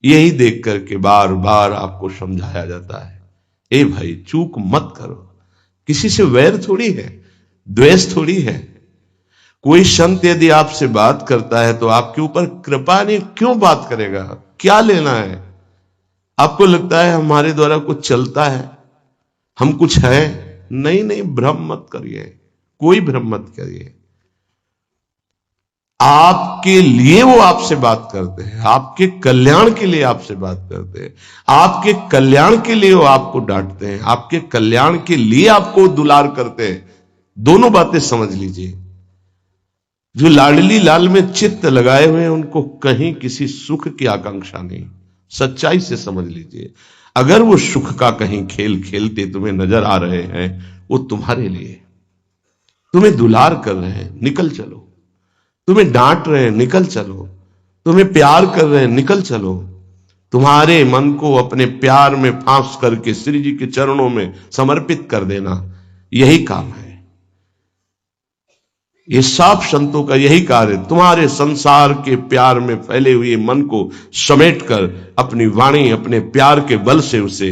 यही देख करके बार बार आपको समझाया जाता है, ए भाई चूक मत करो। किसी से वैर थोड़ी है, द्वेष थोड़ी है। कोई संत यदि आपसे बात करता है तो आपके ऊपर कृपा नहीं, क्यों बात करेगा? क्या लेना है? आपको लगता है हमारे द्वारा कुछ चलता है, हम कुछ है? नहीं नहीं, भ्रम मत करिए, कोई भ्रम मत करिए। आपके लिए वो आपसे बात करते हैं, आपके कल्याण के लिए आपसे बात करते हैं, आपके कल्याण के लिए वो आपको डांटते हैं, आपके कल्याण के लिए आपको दुलार करते हैं। दोनों बातें समझ लीजिए। जो लाडली लाल में चित्त लगाए हुए हैं उनको कहीं किसी सुख की आकांक्षा नहीं। सच्चाई से समझ लीजिए, अगर वो सुख का कहीं खेल खेलते तुम्हें नजर आ रहे हैं, वो तुम्हारे लिए, तुम्हें दुलार कर रहे हैं, निकल चलो। तुम्हें डांट रहे हैं, निकल चलो। तुम्हें प्यार कर रहे हैं, निकल चलो। तुम्हारे मन को अपने प्यार में फांस करके श्री जी के चरणों में समर्पित कर देना, यही काम है। ये सब संतों का यही कार्य, तुम्हारे संसार के प्यार में फैले हुए मन को समेटकर अपनी वाणी, अपने प्यार के बल से उसे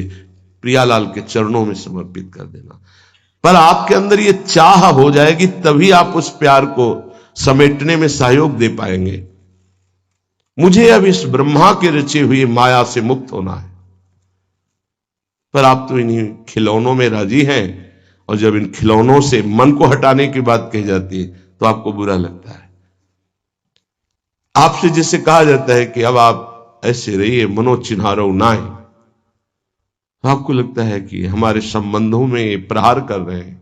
प्रियालाल के चरणों में समर्पित कर देना। पर आपके अंदर ये चाह हो जाएगी, तभी आप उस प्यार को समेटने में सहयोग दे पाएंगे। मुझे अब इस ब्रह्मा के रचे हुए माया से मुक्त होना है, पर आप तो इन्हीं खिलौनों में राजी हैं, और जब इन खिलौनों से मन को हटाने की बात कही जाती है तो आपको बुरा लगता है। आपसे जिसे कहा जाता है कि अब आप ऐसे रहिए, मनो चिन्हारो नाय, आपको लगता है कि हमारे संबंधों में ये प्रहार कर रहे हैं।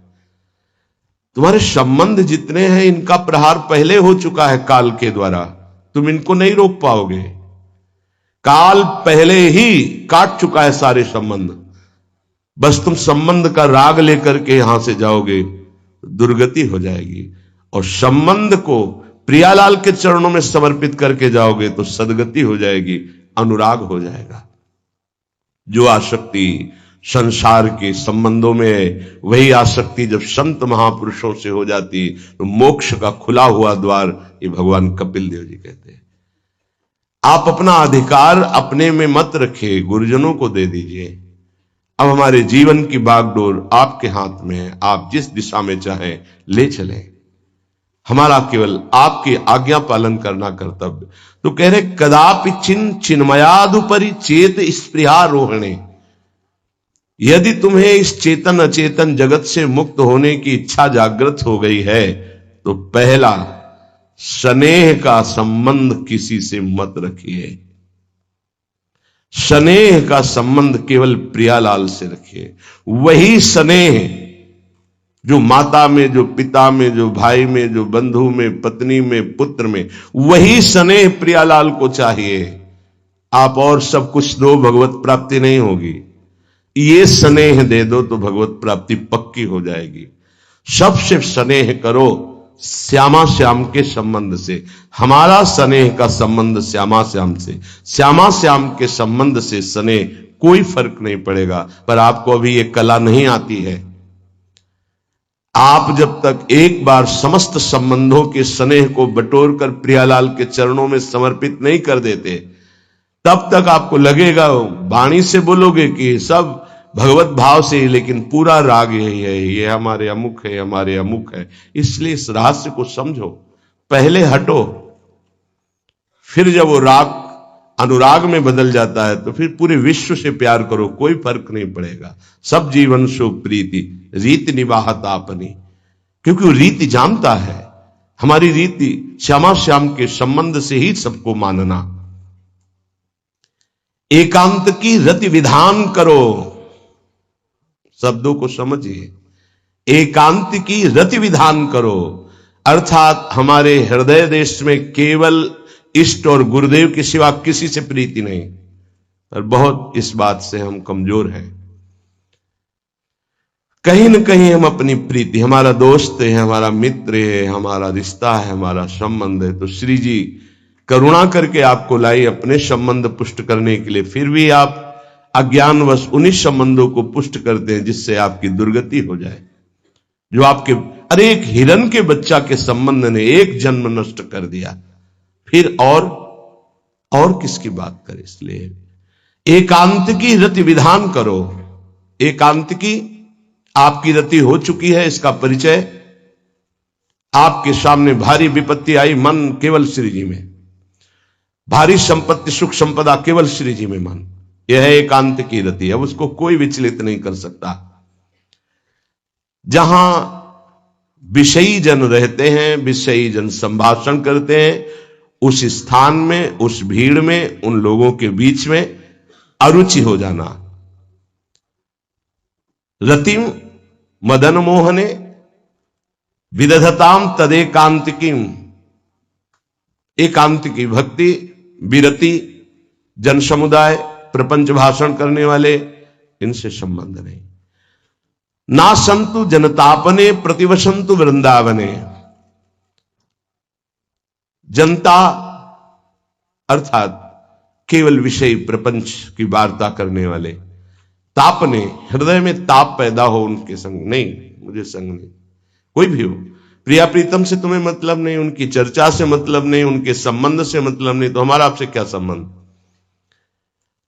तुम्हारे संबंध जितने हैं इनका प्रहार पहले हो चुका है काल के द्वारा, तुम इनको नहीं रोक पाओगे। काल पहले ही काट चुका है सारे संबंध। बस तुम संबंध का राग लेकर के यहां से जाओगे, दुर्गति हो जाएगी। और संबंध को प्रियालाल के चरणों में समर्पित करके जाओगे तो सदगति हो जाएगी, अनुराग हो जाएगा। जो आसक्ति संसार के संबंधों में है, वही आसक्ति जब संत महापुरुषों से हो जाती तो मोक्ष का खुला हुआ द्वार, ये भगवान कपिल देव जी कहते हैं। आप अपना अधिकार अपने में मत रखिए, गुरुजनों को दे दीजिए। अब हमारे जीवन की बागडोर आपके हाथ में है, आप जिस दिशा में चाहें ले चलें। हमारा केवल आपकी आज्ञा पालन करना कर्तव्य। तो कह रहे कदापि चिन्मयादुपरि चेत स्पृहारोहणे, यदि तुम्हें इस चेतन अचेतन जगत से मुक्त होने की इच्छा जागृत हो गई है तो पहला, स्नेह का संबंध किसी से मत रखिए। स्नेह का संबंध केवल प्रियालाल से रखिए। वही स्नेह जो माता में, जो पिता में, जो भाई में, जो बंधु में, पत्नी में, पुत्र में, वही स्नेह प्रियालाल को चाहिए। आप और सब कुछ दो, भगवत प्राप्ति नहीं होगी। ये स्नेह दे दो तो भगवत प्राप्ति पक्की हो जाएगी। सबसे स्नेह करो श्यामा श्याम के संबंध से। हमारा स्नेह का संबंध श्यामा श्याम से, श्यामा श्याम के संबंध से स्नेह, कोई फर्क नहीं पड़ेगा। पर आपको अभी ये कला नहीं आती है। आप जब तक एक बार समस्त संबंधों के स्नेह को बटोर कर प्रियालाल के चरणों में समर्पित नहीं कर देते, तब तक आपको लगेगा, वाणी से बोलोगे कि सब भगवत भाव से, लेकिन पूरा राग यही है, ये हमारे अमुक है, हमारे अमुक है। इसलिए इस रहस्य को समझो, पहले हटो, फिर जब वो राग अनुराग में बदल जाता है तो फिर पूरे विश्व से प्यार करो, कोई फर्क नहीं पड़ेगा। सब जीवन सो प्रीति रीति निवाहत आपनी, क्योंकि वो रीति जानता है। हमारी रीति श्यामा श्याम के संबंध से ही सबको मानना। एकांत की रति विधान करो, शब्दों को समझिए। एकांत की रति विधान करो, अर्थात हमारे हृदय देश में केवल इष्ट और गुरुदेव के सिवा किसी से प्रीति नहीं। पर बहुत इस बात से हम कमजोर हैं। कहीं न कहीं हम अपनी प्रीति, हमारा दोस्त है, हमारा मित्र है, हमारा रिश्ता है, हमारा संबंध है, तो श्री जी करुणा करके आपको लाई अपने संबंध पुष्ट करने के लिए। फिर भी आप अज्ञानवश उन्हीं संबंधों को पुष्ट करते हैं जिससे आपकी दुर्गति हो जाए। जो आपके, अरे एक हिरण के बच्चा के संबंध ने एक जन्म नष्ट कर दिया, फिर और और किसकी बात करें। इसलिए एकांत की रति विधान करो। एकांत की आपकी रति हो चुकी है, इसका परिचय आपके सामने भारी विपत्ति आई, मन केवल श्री जी में, भारी संपत्ति सुख संपदा केवल श्री जी में मन, यह है एकांत की रति। अब उसको कोई विचलित नहीं कर सकता। जहां विषयी जन रहते हैं, विषयी जन संभाषण करते हैं, उस स्थान में, उस भीड़ में, उन लोगों के बीच में अरुचि हो जाना। रतिम मदन मोहने विदधताम तदेकांतिकीम। एकांत की भक्ति, विरति, जन समुदाय, प्रपंच भाषण करने वाले, इनसे संबंध नहीं। ना संतु जनतापने प्रतिवसंतु वृंदावने। जनता अर्थात केवल विषय प्रपंच की वार्ता करने वाले, तापने, हृदय में ताप पैदा हो उनके संग नहीं, मुझे संग नहीं। कोई भी हो, प्रिया प्रीतम से तुम्हें मतलब नहीं, उनकी चर्चा से मतलब नहीं, उनके संबंध से मतलब नहीं, तो हमारा आपसे क्या संबंध।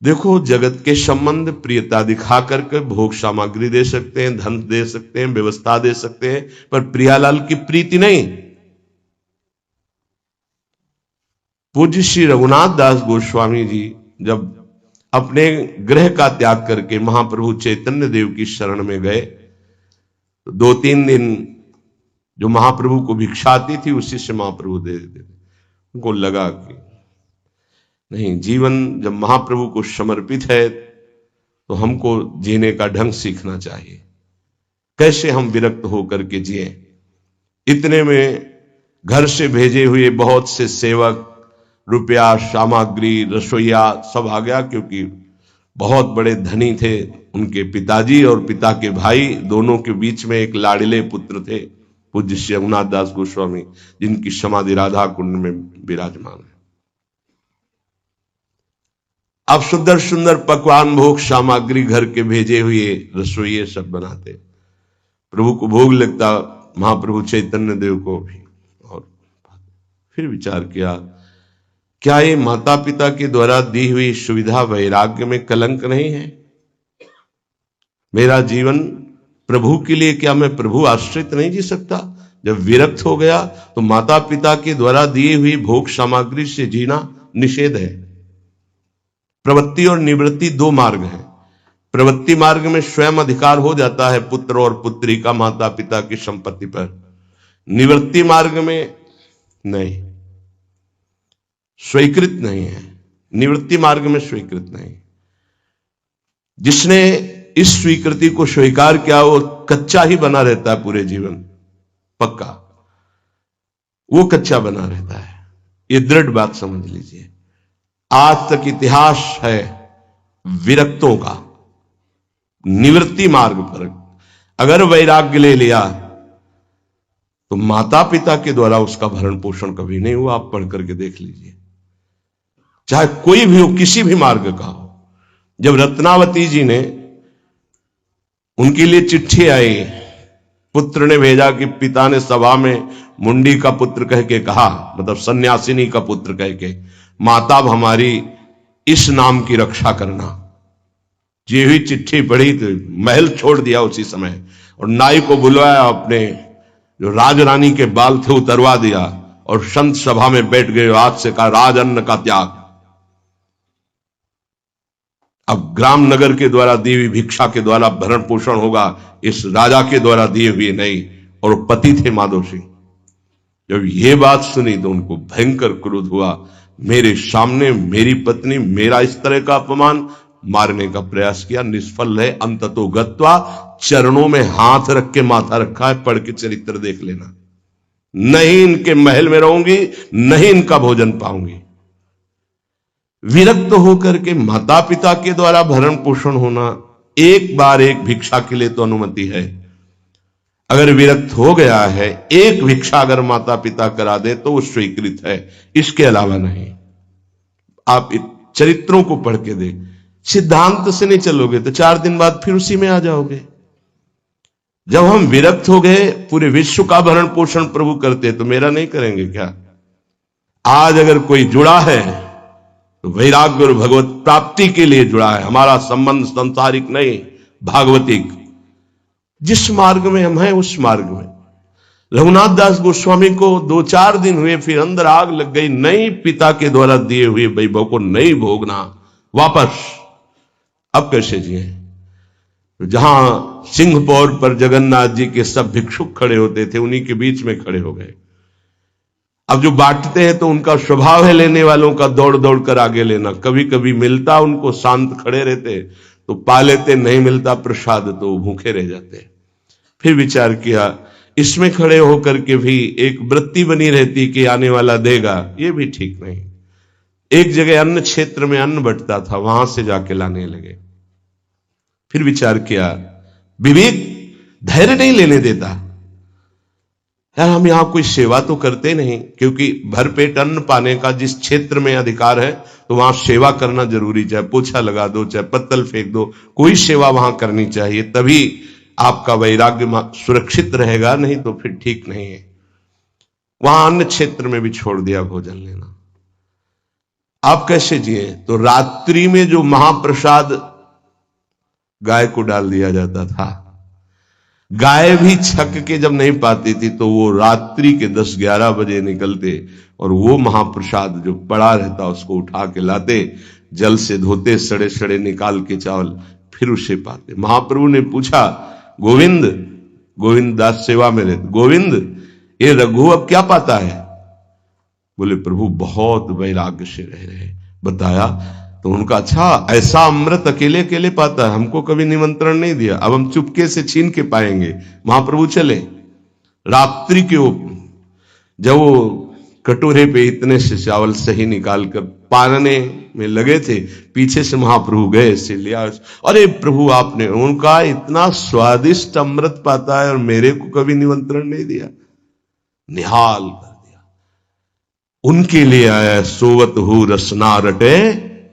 देखो, जगत के संबंध प्रियता दिखा करके भोग सामग्री दे सकते हैं, धन दे सकते हैं, व्यवस्था दे सकते हैं, पर प्रियालाल की प्रीति नहीं। पूज्य श्री रघुनाथ दास गोस्वामी जी जब अपने गृह का त्याग करके महाप्रभु चैतन्य देव की शरण में गए, तो 2-3 दिन जो महाप्रभु को भिक्षा आती थी उसी से महाप्रभु दे देते थे। उनको लगा कि नहीं, जीवन जब महाप्रभु को समर्पित है तो हमको जीने का ढंग सीखना चाहिए, कैसे हम विरक्त होकर के जिए। इतने में घर से भेजे हुए बहुत से सेवक, रुपया, सामग्री, रसोईया सब आ गया, क्योंकि बहुत बड़े धनी थे उनके पिताजी और पिता के भाई, दोनों के बीच में एक लाडले पुत्र थे पूज्य श्री रघुनाथ दास गोस्वामी, जिनकी समाधि राधा कुंड में विराजमान है। अब सुंदर सुंदर पकवान, भोग सामग्री घर के भेजे हुए रसोइये सब बनाते, प्रभु को भोग लगता, महाप्रभु चैतन्य देव को भी। और फिर विचार किया, क्या ये माता पिता के द्वारा दी हुई सुविधा वैराग्य में कलंक नहीं है? मेरा जीवन प्रभु के लिए, क्या मैं प्रभु आश्रित नहीं जी सकता? जब विरक्त हो गया तो माता पिता के द्वारा दी हुई भोग सामग्री से जीना निषेध है। प्रवृत्ति और निवृत्ति 2 मार्ग हैं। प्रवृत्ति मार्ग में स्वयं अधिकार हो जाता है पुत्र और पुत्री का माता पिता की संपत्ति पर, निवृत्ति मार्ग में नहीं, स्वीकृत नहीं है। निवृत्ति मार्ग में स्वीकृत नहीं। जिसने इस स्वीकृति को स्वीकार किया वो कच्चा ही बना रहता है पूरे जीवन, पक्का वो कच्चा बना रहता है। ये दृढ़ बात समझ लीजिए। आज तक इतिहास है विरक्तों का। निवृत्ति मार्ग पर अगर वैराग्य ले लिया तो माता पिता के द्वारा उसका भरण पोषण कभी नहीं हुआ। आप पढ़ करके देख लीजिए, चाहे कोई भी हो, किसी भी मार्ग का हो। जब रत्नावती जी ने, उनके लिए चिट्ठी आई, पुत्र ने भेजा कि पिता ने सभा में मुंडी का पुत्र कह के कहा, मतलब सन्यासिनी का पुत्र कह के, माता हमारी इस नाम की रक्षा करना। ये हुई चिट्ठी पढ़ी तो महल छोड़ दिया उसी समय, और नाई को बुलवाया, अपने जो राजरानी के बाल थे उतरवा दिया, और संत सभा में बैठ गए। आज से कहा राज अन्न का त्याग। अब ग्राम नगर के द्वारा दी हुई भिक्षा के द्वारा भरण पोषण होगा, इस राजा के द्वारा दिए हुए नहीं। और पति थे माधव सिंह। जब ये बात सुनी तो उनको भयंकर क्रोध हुआ। मेरे सामने मेरी पत्नी, मेरा इस तरह का अपमान, मारने का प्रयास किया, निष्फल है। अंततो गत्वा, चरणों में हाथ रख के माथा रखा है, पढ़ के चरित्र देख लेना। नहीं इनके महल में रहूंगी, नहीं इनका भोजन पाऊंगी। विरक्त होकर के माता पिता के द्वारा भरण पोषण होना, एक बार एक भिक्षा के लिए तो अनुमति है। अगर विरक्त हो गया है, एक भिक्षा अगर माता पिता करा दे तो वो स्वीकृत है, इसके अलावा नहीं। आप चरित्रों को पढ़ के देख, सिद्धांत से नहीं चलोगे तो 4 दिन बाद फिर उसी में आ जाओगे। जब हम विरक्त हो गए, पूरे विश्व का भरण पोषण प्रभु करते, तो मेरा नहीं करेंगे क्या? आज अगर कोई जुड़ा है तो वैराग्य और भगवत प्राप्ति के लिए जुड़ा है। हमारा संबंध संसारिक नहीं, भागवतिक। जिस मार्ग में हम हैं उस मार्ग में। रघुनाथ दास गोस्वामी को 2-4 दिन हुए, फिर अंदर आग लग गई, नहीं पिता के द्वारा दिए हुए वैभव को नहीं भोगना, वापस। अब कैसे जिए? जहां सिंहपौर पर जगन्नाथ जी के सब भिक्षुक खड़े होते थे, उन्हीं के बीच में खड़े हो गए। अब जो बांटते हैं तो उनका स्वभाव है लेने वालों का दौड़ दौड़ कर आगे लेना। कभी कभी मिलता उनको, शांत खड़े रहते तो पा लेते, नहीं मिलता प्रसाद तो भूखे रह जाते। फिर विचार किया, इसमें खड़े होकर के भी एक वृत्ति बनी रहती कि आने वाला देगा, ये भी ठीक नहीं। एक जगह अन्न क्षेत्र में अन्न बंटता था, वहां से जाके लाने लगे। फिर विचार किया, विवेक धैर्य नहीं लेने देता। यार हम यहां कोई सेवा तो करते नहीं, क्योंकि भरपेट अन्न पाने का जिस क्षेत्र में अधिकार है तो वहां सेवा करना जरूरी। चाहे पोछा लगा दो, चाहे पत्तल फेंक दो, कोई सेवा वहां करनी चाहिए, तभी आपका वैराग्य सुरक्षित रहेगा, नहीं तो फिर ठीक नहीं है। वहां अन्य क्षेत्र में भी छोड़ दिया भोजन लेना। आप कैसे जिए? तो रात्रि में जो महाप्रसाद गाय को डाल दिया जाता था, गाय भी छक के जब नहीं पाती थी तो वो रात्रि के 10-11 बजे निकलते और वो महाप्रसाद जो पड़ा रहता उसको उठा के लाते, जल से धोते, सड़े सड़े निकाल के चावल, फिर उसे पाते। महाप्रभु ने पूछा, गोविंद, गोविंद दास सेवा में रहते, गोविंद ये रघु अब क्या पाता है? बोले प्रभु बहुत वैराग्य से रह रहे। बताया तो उनका, अच्छा ऐसा अमृत अकेले अकेले पाता है, हमको कभी निमंत्रण नहीं दिया, अब हम चुपके से छीन के पाएंगे। महाप्रभु चले रात्रि के जब वो कटोरे पे इतने से चावल सही निकालकर पारने में लगे थे, पीछे से महाप्रभु गए, से लिया। अरे प्रभु आपने, उनका इतना स्वादिष्ट अमृत पाता है और मेरे को कभी निमंत्रण नहीं दिया, निहाल कर दिया। उनके लिए आया, सोवत हु रसना रटे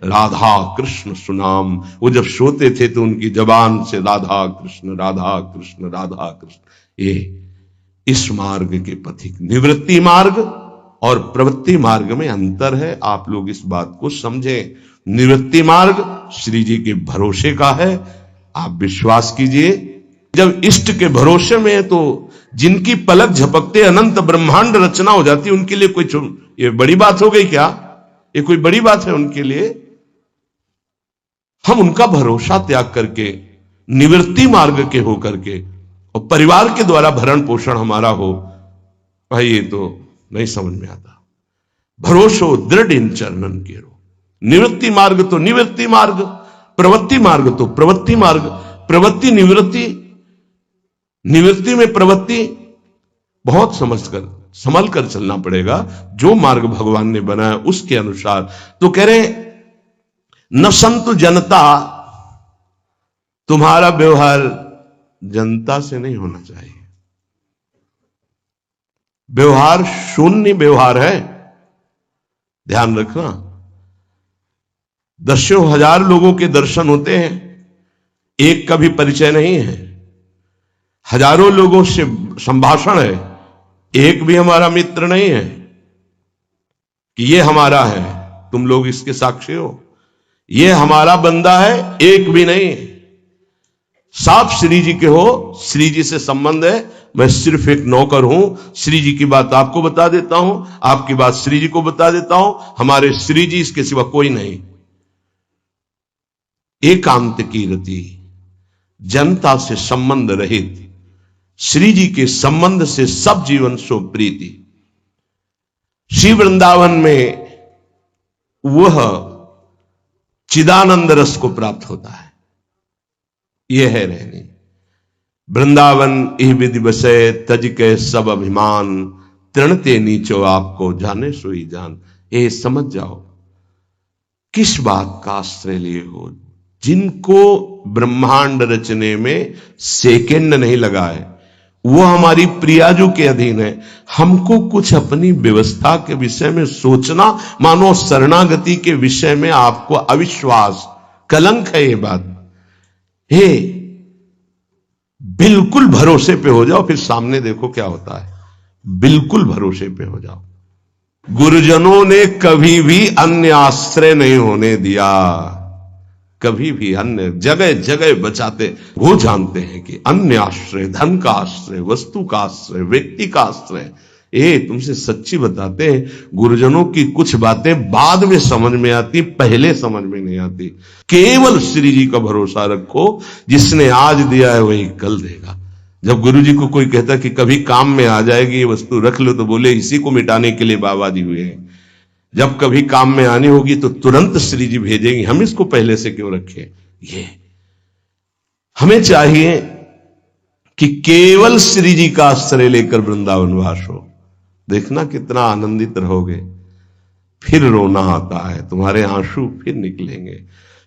राधा कृष्ण सुनाम। वो जब सोते थे तो उनकी जबान से राधा कृष्ण राधा कृष्ण राधा कृष्ण। ये इस मार्ग के पथिक। निवृत्ति मार्ग और प्रवृत्ति मार्ग में अंतर है, आप लोग इस बात को समझें। निवृत्ति मार्ग श्री जी के भरोसे का है, आप विश्वास कीजिए। जब इष्ट के भरोसे में है तो जिनकी पलक झपकते अनंत ब्रह्मांड रचना हो जाती, उनके लिए कोई ये बड़ी बात हो गई क्या? ये कोई बड़ी बात है उनके लिए? हम उनका भरोसा त्याग करके निवृत्ति मार्ग के हो करके और परिवार के द्वारा भरण पोषण हमारा हो, भाई ये तो नहीं समझ में आता। भरोसो दृढ़ इन चरणन के रो। निवृत्ति मार्ग तो निवृत्ति मार्ग, प्रवृत्ति मार्ग तो प्रवृत्ति मार्ग। प्रवृत्ति निवृत्ति, निवृत्ति में प्रवृत्ति, बहुत समझकर संभल कर चलना पड़ेगा। जो मार्ग भगवान ने बनाया उसके अनुसार। तो कह रहे न संतु जनता, तुम्हारा व्यवहार जनता से नहीं होना चाहिए। व्यवहार शून्य व्यवहार है, ध्यान रखना। दसों हजार लोगों के दर्शन होते हैं, एक का भी परिचय नहीं है। हजारों लोगों से संभाषण है, एक भी हमारा मित्र नहीं है कि ये हमारा है, तुम लोग इसके साक्षी हो, ये हमारा बंदा है, एक भी नहीं। साफ श्री जी के हो, श्री जी से संबंध है, मैं सिर्फ एक नौकर हूं। श्री जी की बात आपको बता देता हूं, आपकी बात श्री जी को बता देता हूं, हमारे श्री जी इसके सिवा कोई नहीं। एकांत की रति, जनता से संबंध रहित, श्री जी के संबंध से सब जीवन सो प्रीति। श्री वृंदावन में वह चिदानंद रस को प्राप्त होता है। यह है रहनी। वृंदावन इह विधि बसे, तज के सब अभिमान, तृणते नीचो आपको जाने सोई जान। ये समझ जाओ किस बात का आश्रय लिए हो। जिनको ब्रह्मांड रचने में सेकेंड नहीं लगा है, वो हमारी प्रियाजू के अधीन है। हमको कुछ अपनी व्यवस्था के विषय में सोचना, मानो शरणागति के विषय में आपको अविश्वास, कलंक है ये बात। हे बिल्कुल भरोसे पे हो जाओ, फिर सामने देखो क्या होता है। बिल्कुल भरोसे पे हो जाओ। गुरुजनों ने कभी भी अन्य आश्रय नहीं होने दिया, कभी भी अन्य जगह जगह बचाते। वो जानते हैं कि अन्य आश्रय, धन का आश्रय, वस्तु का आश्रय, व्यक्ति का आश्रय, ये तुमसे सच्ची बताते हैं, गुरुजनों की कुछ बातें बाद में समझ में आती, पहले समझ में नहीं आती। केवल श्री जी का भरोसा रखो, जिसने आज दिया है वही कल देगा। जब गुरु जी को कोई कहता कि कभी काम में आ जाएगी ये वस्तु, रख लो, तो बोले इसी को मिटाने के लिए बाबा जी हुए हैं। जब कभी काम में आनी होगी तो तुरंत श्री जी भेजेंगे, हम इसको पहले से क्यों रखें। ये हमें चाहिए कि केवल श्री जी का आश्रय लेकर वृंदावन वास हो। देखना कितना आनंदित रहोगे। फिर रोना आता है, तुम्हारे आंसू फिर निकलेंगे।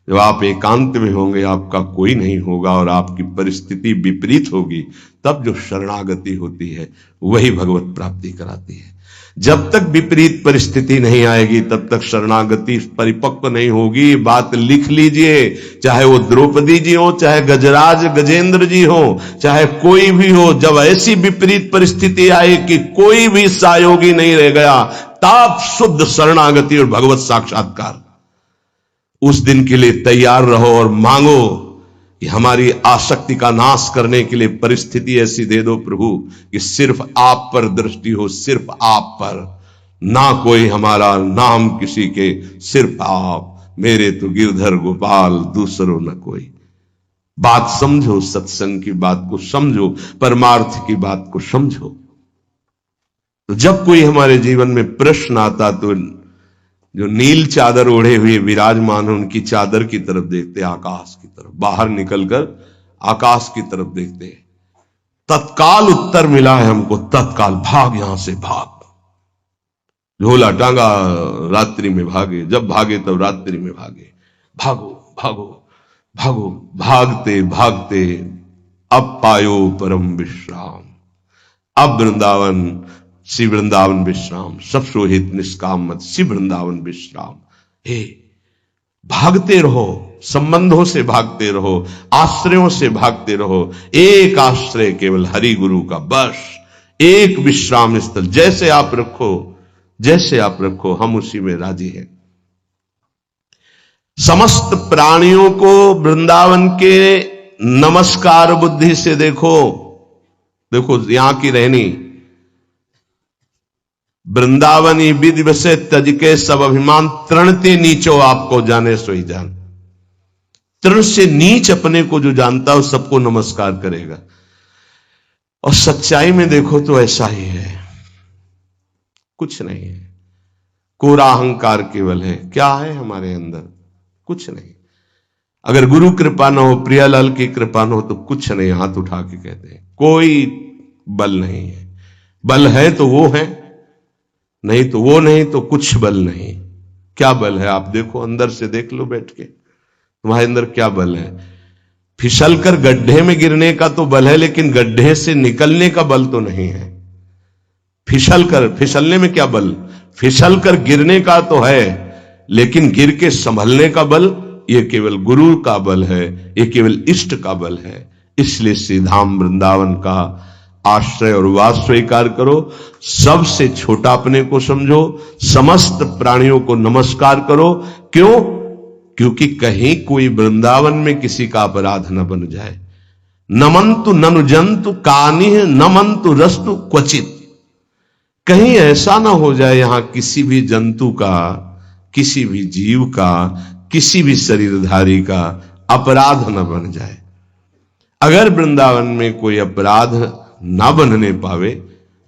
जब आप एकांत में होंगे, आपका कोई नहीं होगा और आपकी परिस्थिति विपरीत होगी, तब जो शरणागति होती है वही भगवत प्राप्ति कराती है। जब तक विपरीत परिस्थिति नहीं आएगी तब तक शरणागति परिपक्व नहीं होगी। बात लिख लीजिए, चाहे वो द्रौपदी जी हो, चाहे गजराज गजेंद्र जी हो, चाहे कोई भी हो, जब ऐसी विपरीत परिस्थिति आए कि कोई भी सहयोगी नहीं रह गया, तब शुद्ध शरणागति और भगवत साक्षात्कार। उस दिन के लिए तैयार रहो और मांगो कि हमारी आसक्ति का नाश करने के लिए परिस्थिति ऐसी दे दो प्रभु कि सिर्फ आप पर दृष्टि हो, सिर्फ आप पर, ना कोई हमारा, ना हम किसी के, सिर्फ आप। मेरे तो गिरधर गोपाल, दूसरों न कोई। बात समझो, सत्संग की बात को समझो, परमार्थ की बात को समझो। तो जब कोई हमारे जीवन में प्रश्न आता तो जो नील चादर ओढ़े हुए विराजमान, उनकी चादर की तरफ देखते, आकाश की तरफ, बाहर निकलकर आकाश की तरफ देखते। तत्काल उत्तर मिला है हमको, तत्काल भाग, यहां से भाग। झोला टांगा, रात्रि में भागे, जब भागे तब रात्रि में भागे। भागो भागो भागो, भागते भागते अब पायो परम विश्राम। अब वृंदावन, श्री वृंदावन विश्राम, सब सोहित निष्काम मत, श्री वृंदावन विश्राम। हे, भागते रहो, संबंधों से भागते रहो, आश्रयों से भागते रहो। एक आश्रय केवल हरि गुरु का, बस एक विश्राम स्थल। जैसे आप रखो, जैसे आप रखो, हम उसी में राजी हैं। समस्त प्राणियों को वृंदावन के नमस्कार बुद्धि से देखो। देखो यहां की रहनी, वृंदावनी विधि बसे तज के सब अभिमान, तृणते नीचो आपको जाने सोई जान। तृण से नीच अपने को जो जानता है सबको नमस्कार करेगा। और सच्चाई में देखो तो ऐसा ही है, कुछ नहीं है। कोरा अहंकार केवल है। क्या है हमारे अंदर? कुछ नहीं। अगर गुरु कृपा न हो, प्रियालाल की कृपा न हो तो कुछ नहीं। हाथ उठा के कहते हैं कोई बल नहीं है। बल है तो वो है, नहीं तो वो नहीं, तो कुछ बल नहीं। क्या बल है? आप देखो, अंदर से देख लो बैठ के, तुम्हारे अंदर क्या बल है। फिसल कर गड्ढे में गिरने का तो बल है, लेकिन गड्ढे से निकलने का बल तो नहीं है। फिसलने में क्या बल? फिसल कर गिरने का तो है, लेकिन गिर के संभलने का बल, ये केवल गुरु का बल है, ये केवल इष्ट का बल है। इसलिए श्री धाम वृंदावन का आश्रय और वास स्वीकार करो। सबसे छोटा अपने को समझो, समस्त प्राणियों को नमस्कार करो। क्यों? क्योंकि कहीं कोई वृंदावन में किसी का अपराध न बन जाए। नमंतु ननु जंतु कानिह नमंतु रस्तु क्वचित। कहीं ऐसा ना हो जाए यहां किसी भी जंतु का, किसी भी जीव का, किसी भी शरीरधारी का अपराध न बन जाए। अगर वृंदावन में कोई अपराध ना बनने पावे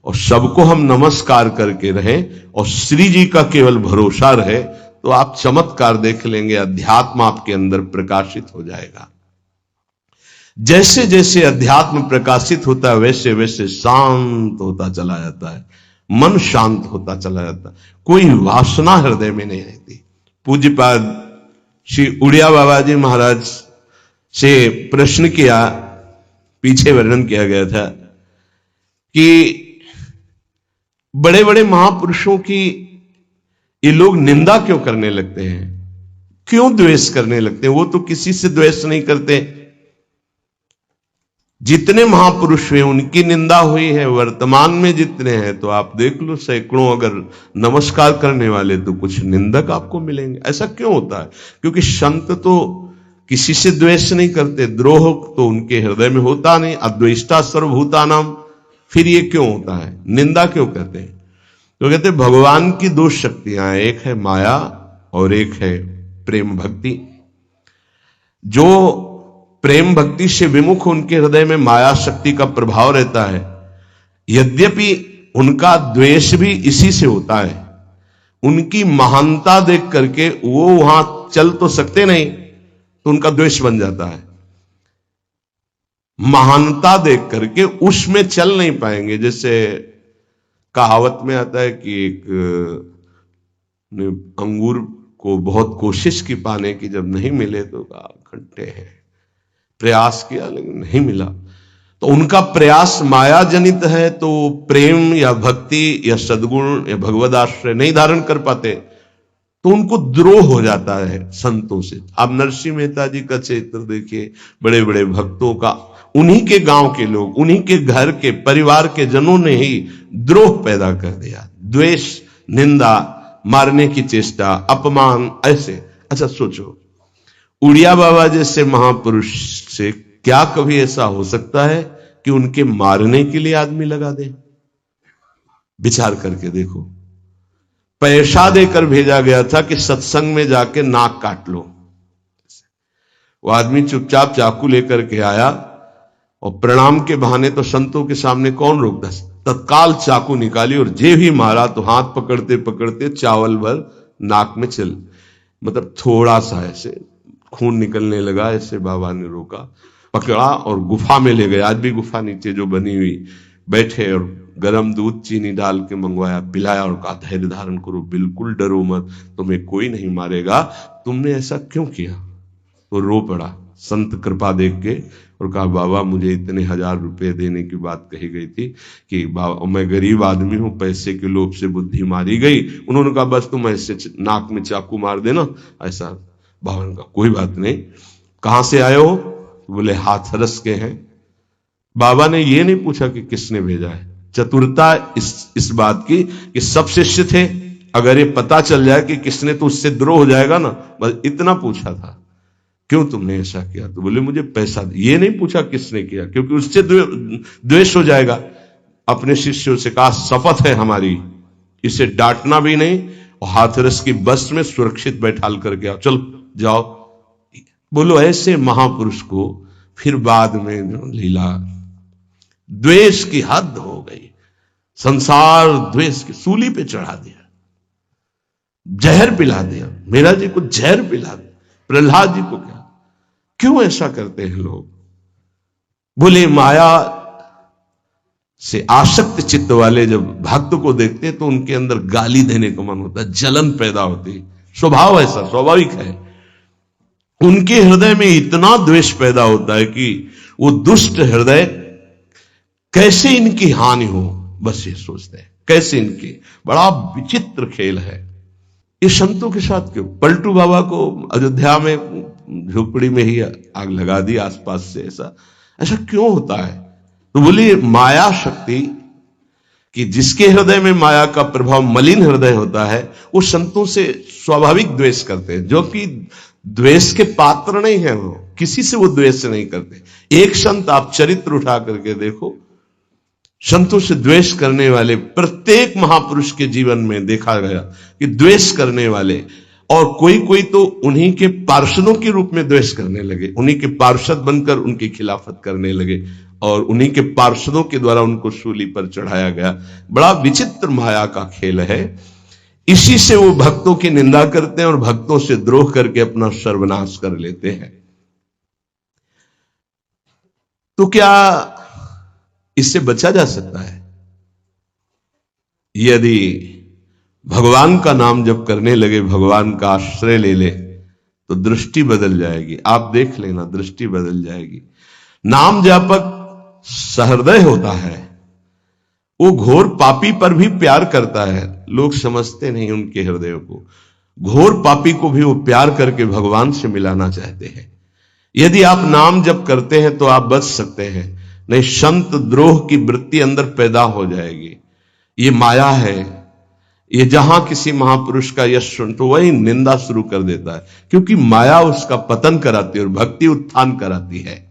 और सबको हम नमस्कार करके रहें और श्री जी का केवल भरोसा रहे, तो आप चमत्कार देख लेंगे। अध्यात्म आपके अंदर प्रकाशित हो जाएगा। जैसे जैसे अध्यात्म प्रकाशित होता है वैसे वैसे शांत होता चला जाता है, मन शांत होता चला जाता है, कोई वासना हृदय में नहीं रहती। पूज्यपाद श्री उड़िया बाबा जी महाराज से प्रश्न किया, पीछे वर्णन किया गया था कि बड़े बड़े महापुरुषों की ये लोग निंदा क्यों करने लगते हैं, क्यों द्वेष करने लगते हैं? वो तो किसी से द्वेष नहीं करते। जितने महापुरुष हुए उनकी निंदा हुई है, वर्तमान में जितने हैं तो आप देख लो सैकड़ों अगर नमस्कार करने वाले तो कुछ निंदक आपको मिलेंगे। ऐसा क्यों होता है? क्योंकि संत तो किसी से द्वेष नहीं करते, द्रोह तो उनके हृदय में होता नहीं। अद्वेष्टा सर्वभूतानाम, फिर ये क्यों होता है? निंदा क्यों कहते हैं? तो कहते हैं भगवान की दो शक्तियां, एक है माया और एक है प्रेम भक्ति। जो प्रेम भक्ति से विमुख, उनके हृदय में माया शक्ति का प्रभाव रहता है। यद्यपि उनका द्वेष भी इसी से होता है। उनकी महानता देख करके वो वहां चल तो सकते नहीं, तो उनका द्वेष बन जाता है। महानता देख करके उसमें चल नहीं पाएंगे। जैसे कहावत में आता है कि एक अंगूर को बहुत कोशिश की पाने की, जब नहीं मिले तो घंटे हैं, प्रयास किया लेकिन नहीं मिला। तो उनका प्रयास माया जनित है, तो प्रेम या भक्ति या सद्गुण या भगवद आश्रय नहीं धारण कर पाते, तो उनको द्रोह हो जाता है संतों से। आप नरसिंह मेहता जी का चरित्र देखिए, बड़े बड़े भक्तों का, उन्हीं के गांव के लोग, उन्हीं के घर के परिवार के जनों ने ही द्रोह पैदा कर दिया। द्वेष, निंदा, मारने की चेष्टा, अपमान, ऐसे। अच्छा सोचो, उड़िया बाबा जैसे महापुरुष से क्या कभी ऐसा हो सकता है कि उनके मारने के लिए आदमी लगा दे? विचार करके देखो। पैसा देकर भेजा गया था कि सत्संग में जाके नाक काट लो। वो आदमी चुपचाप चाकू लेकर के आया और प्रणाम के बहाने तो संतों के सामने कौन रोकता? तत्काल चाकू निकाली और जे भी मारा तो हाथ पकड़ते पकड़ते चावल भर नाक में चल, मतलब थोड़ा सा ऐसे खून निकलने लगा। ऐसे बाबा ने रोका, पकड़ा और गुफा में ले गए। आज भी गुफा नीचे जो बनी हुई, बैठे और गरम दूध चीनी डाल के मंगवाया, पिलाया और कहा धैर्य धारण करो, बिल्कुल डरो मत, तुम्हें कोई नहीं मारेगा, तुमने ऐसा क्यों किया? तो रो पड़ा संत कृपा देख के और कहा बाबा मुझे इतने 1000 रुपए देने की बात कही गई थी कि बाबा मैं गरीब आदमी हूं, पैसे के लोभ से बुद्धि मारी गई। उन्होंने कहा बस तुम ऐसे नाक में चाकू मार देना। ऐसा बाबा ने कहा कोई बात नहीं, कहां से आए हो? तो बोले हाथरस के हैं। बाबा ने ये नहीं पूछा कि किसने भेजा है। चतुरता इस बात की कि सब शिष्य थे, अगर ये पता चल जाए कि किसने, तो उससे द्रोह हो जाएगा ना, बस इतना पूछा था क्यों तुमने ऐसा किया? तो बोले मुझे पैसा दे। ये नहीं पूछा किसने किया, क्योंकि उससे द्वेष हो जाएगा। अपने शिष्यों से कहा शपथ है हमारी, इसे डांटना भी नहीं, और हाथरस की बस में सुरक्षित बैठाल करके आओ, चल जाओ। बोलो ऐसे महापुरुष को फिर बाद में लीला, द्वेष की हद हो गई, संसार द्वेष की सूली पे चढ़ा दिया, जहर पिला दिया। मीरा जी को जहर पिला दिया, प्रहलाद जी को क्या? क्यों ऐसा करते हैं लोग? बोले माया से आसक्त चित्त वाले जब भक्त को देखते हैं तो उनके अंदर गाली देने का मन होता है, जलन पैदा होती है। स्वभाव ऐसा स्वाभाविक है। उनके हृदय में इतना द्वेष पैदा होता है कि वो दुष्ट हृदय कैसे इनकी हानि हो, बस ये सोचते हैं कैसे इनकी। बड़ा विचित्र खेल है ये संतों के साथ। क्यों? पलटू बाबा को अयोध्या में झोपड़ी में ही आग लगा दी आसपास से। ऐसा क्यों होता है? तो बोलिए माया शक्ति कि जिसके हृदय में माया का प्रभाव, मलिन हृदय होता है, वो संतों से स्वाभाविक द्वेष करते हैं, जो कि द्वेष के पात्र नहीं है। वो किसी से वो द्वेष नहीं करते। एक संत आप चरित्र उठा करके देखो, संतों से द्वेष करने वाले प्रत्येक महापुरुष के जीवन में देखा गया कि द्वेष करने वाले, और कोई कोई तो उन्हीं के पार्षदों के रूप में द्वेष करने लगे, उन्हीं के पार्षद बनकर उनकी खिलाफत करने लगे और उन्हीं के पार्षदों के द्वारा उनको सूली पर चढ़ाया गया। बड़ा विचित्र माया का खेल है। इसी से वो भक्तों की निंदा करते हैं और भक्तों से द्रोह करके अपना सर्वनाश कर लेते हैं। तो क्या इससे बचा जा सकता है? यदि भगवान का नाम जप करने लगे, भगवान का आश्रय ले ले, तो दृष्टि बदल जाएगी। आप देख लेना, दृष्टि बदल जाएगी। नाम जापक सहृदय होता है, वो घोर पापी पर भी प्यार करता है। लोग समझते नहीं उनके हृदय को। घोर पापी को भी वो प्यार करके भगवान से मिलाना चाहते हैं। यदि आप नाम जप करते हैं तो आप बच सकते हैं, नहीं संत द्रोह की वृत्ति अंदर पैदा हो जाएगी। ये माया है। ये जहां किसी महापुरुष का यश सुन तो वही निंदा शुरू कर देता है, क्योंकि माया उसका पतन कराती है और भक्ति उत्थान कराती है।